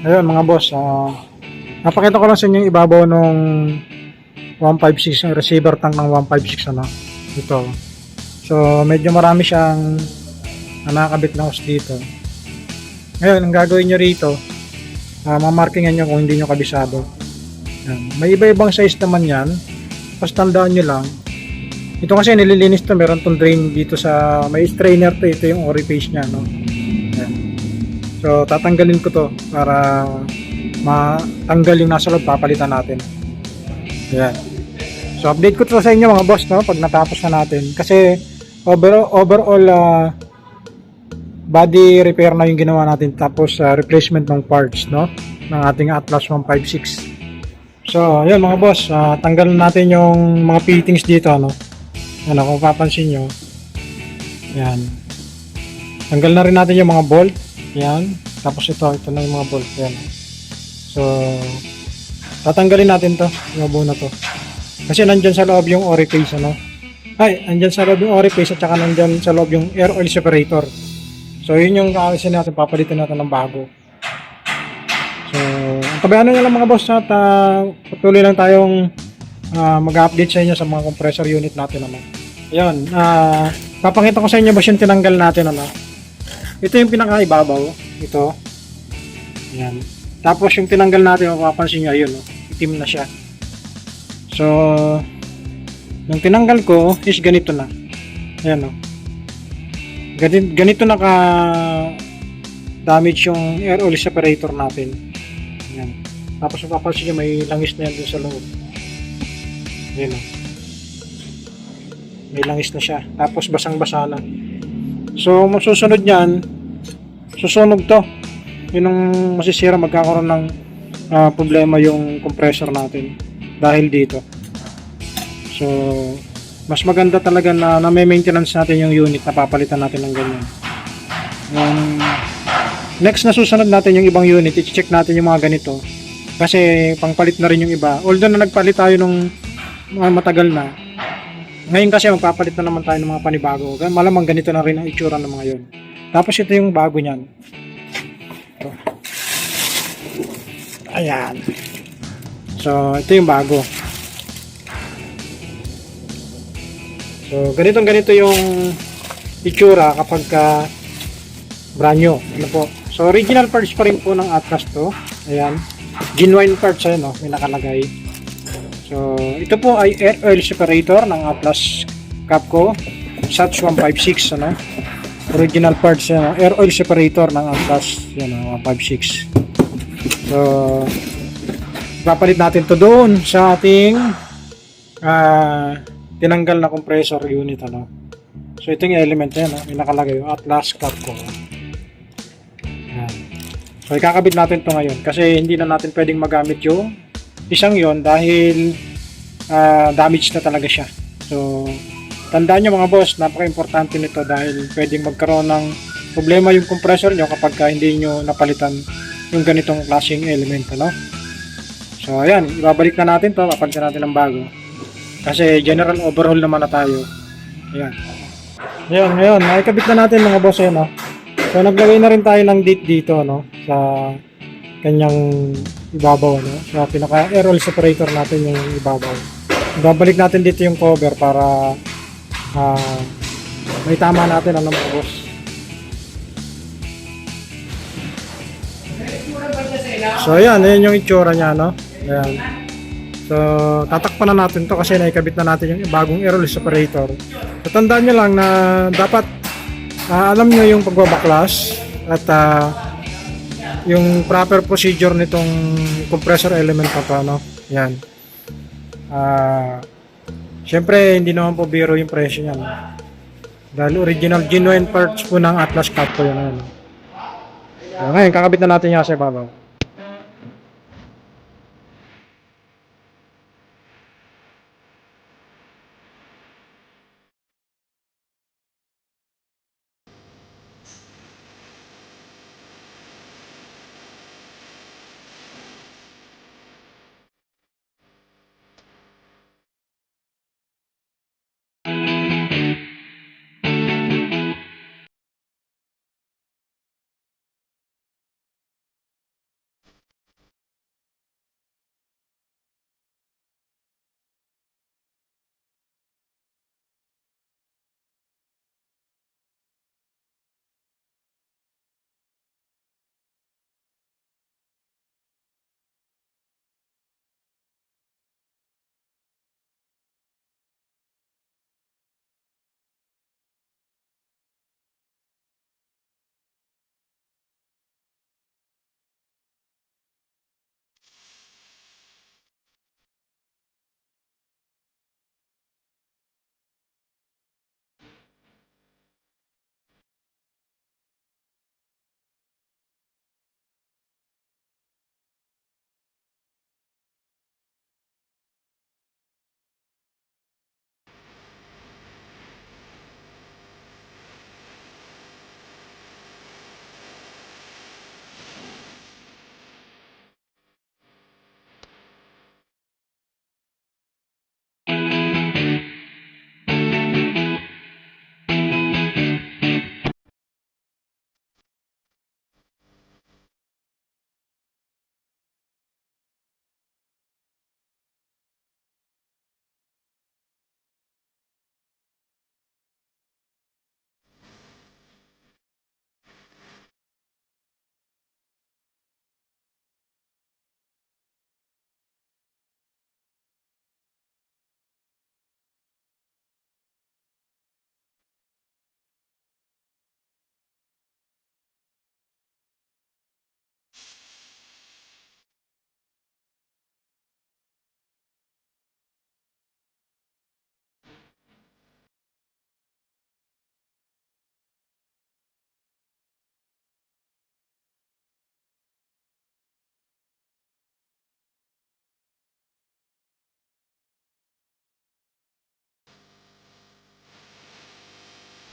Ayun mga boss, napakita ko lang sa inyo yung ibabaw nung 156, yung receiver tank ng 156 ano, ito. So medyo marami siyang nakakabit na hose dito. Ngayon, ang gagawin nyo rito, mamarkingan nyo kung hindi nyo kabisado. Yan. May iba-ibang size naman yan. Basta tandaan nyo lang. Ito kasi nililinis to, meron tong drain dito sa, may strainer to, ito yung orifice nya, no? Yan. So tatanggalin ko to para matanggal yung nasa loob, papalitan natin. Yan. So update ko to sa inyo mga boss, no, pag natapos na natin. Kasi overall body repair na yung ginawa natin, tapos replacement ng parts, no, ng ating Atlas 156. So yun mga boss, tanggal natin yung mga fittings dito, no. Ano, kung papansin nyo, yan, tanggal na rin natin yung mga bolt, yan, tapos ito na yung mga bolt, yan. So tatanggalin natin to, yung buo na to, kasi nandyan sa loob yung orifice, ano, nandyan sa loob yung orifice at saka nandyan sa loob yung air oil separator. So yun yung kaalisin natin, papalitan natin ng bago. So tabayanan nyo lang mga boss, at patuloy lang tayong mag-update sa inyo sa mga compressor unit natin, ano. Ayun, papakita ko sa inyo boss yung tinanggal natin, ano. Ito yung pinakaibabaw, ito. Ayan. Tapos yung tinanggal natin, mapapansin nyo, ayun, no, itim na siya. So yung tinanggal ko is ganito na. Ayan, no. Ganito naka damage yung air oil separator natin. Ayan. Tapos mapapansin nyo, may langis na yan dun sa loob. Ayan, o. May langis na siya. Tapos basang-basa na. So susunod nyan, susunog to. Yun ang masisira, magkakaroon ng problema yung compressor natin dahil dito. So mas maganda talaga na may maintenance natin yung unit, na papalitan natin ng ganyan. Next na susunod natin yung ibang unit, i-check natin yung mga ganito. Kasi pangpalit na rin yung iba. Although na nagpalit tayo nung matagal na, ngayon kasi magpapalit na naman tayo ng mga panibago. Malamang ganito na rin ang itsura ng mga yun. Tapos ito yung bago nyan. Ito. Ayan. So ito yung bago. So ganito yung itsura kapag brand new. Ano po? So original parts pa rin po ng Atlas to. Ayan. Genuine parts, ayan, no, may nakalagay. So ito po ay air oil separator ng Atlas Capco SATS 156, ano. Original parts, yan, no? Air oil separator ng Atlas, yan, 156. So papalit natin to doon sa ating tinanggal na compressor unit, ano. So ito yung element na yan, may nakalagay yung Atlas Capco. Yan. So ikakabit natin to ngayon kasi hindi na natin pwedeng magamit yung isang yon dahil damage na talaga siya. So tandaan nyo mga boss, napaka-importante nito dahil pwedeng magkaroon ng problema yung compressor nyo kapag hindi nyo napalitan yung ganitong klaseng element, ano. So ayan, ibabalik na natin to, papalitan natin ng bago. Kasi general overhaul naman na tayo. Ayan. Ayan, ngayon, nakikabit na natin mga boss, no? So, naglagay na rin tayo ng date dito, no? Sa kanyang ibabaw, no? Sa pinaka-air oil separator natin yung ibabaw. Babalik natin dito yung cover para may tama natin, ano mga boss. So, ayan yung itsura niya, no? Ayan. So, tatakpan na natin to kasi naikabit na natin yung bagong air oil separator. So, tandaan nyo lang na dapat alam nyo yung pagbabaklas at yung proper procedure nitong compressor element na to, no? Yan. Syempre, hindi naman po biro yung presyo yan. Dahil original genuine parts po ng Atlas Capco yun. So, ngayon, kakabit na natin yung sa ibabaw.